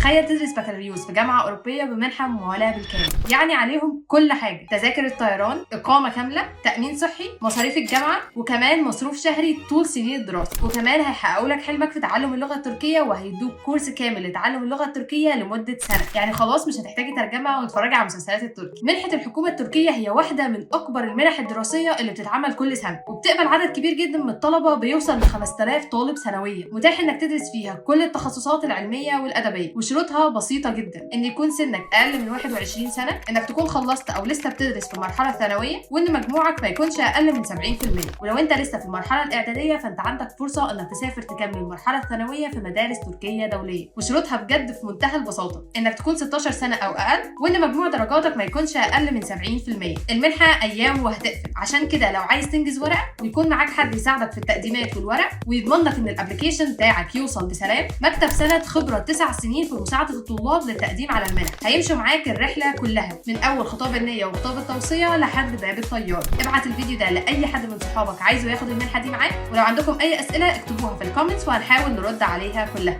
تخيل تدرس بكالوريوس في جامعه اوروبيه بمنحه مموله بالكامل، يعني عليهم كل حاجه: تذاكر الطيران، اقامه كامله، تامين صحي، مصاريف الجامعه، وكمان مصروف شهري طول سنين الدراسه. وكمان هيحققوا لك حلمك في تعلم اللغه التركيه، وهيدوك كورس كامل لتعلم اللغه التركيه لمده سنه. يعني خلاص مش هتحتاجي ترجمه وتتفرجي على مسلسلات التركي. منحه الحكومه التركيه هي واحده من اكبر المنح الدراسيه اللي بتتعمل كل سنه، وبتقبل عدد كبير جدا من الطلبه بيوصل ل 5000 طالب سنويا. متاح انك تدرس فيها كل التخصصات العلميه والادبيه، وشروطها بسيطه جدا: ان يكون سنك اقل من 21 سنه، انك تكون خلصت او لسه بتدرس في المرحله الثانويه، وان مجموعك ما يكونش اقل من 70%. ولو انت لسه في المرحله الاعداديه فانت عندك فرصه انك تسافر تكمل المرحله الثانويه في مدارس تركيه دوليه. وشروطها بجد في منتهى البساطه: انك تكون 16 سنه او اقل، وان مجموع درجاتك ما يكونش اقل من 70%. المنحه ايام وهتقفل، عشان كده لو عايز تنجز ورقه ويكون معاك حد يساعدك في التقديمات والورق، ويضمن لك ان الابلكيشن بتاعك يوصل بسلام، مكتب سند خبره 9 سنين في مساعده الطلاب للتقديم على المنح هيمشوا معاك الرحله كلها، من اول خطاب النيه وخطاب التوصيه لحد باب الطياره. ابعت الفيديو ده لاي حد من صحابك عايزه ياخد المنحه دي معاك، ولو عندكم اي اسئله اكتبوها في الكومنتس وهنحاول نرد عليها كلها.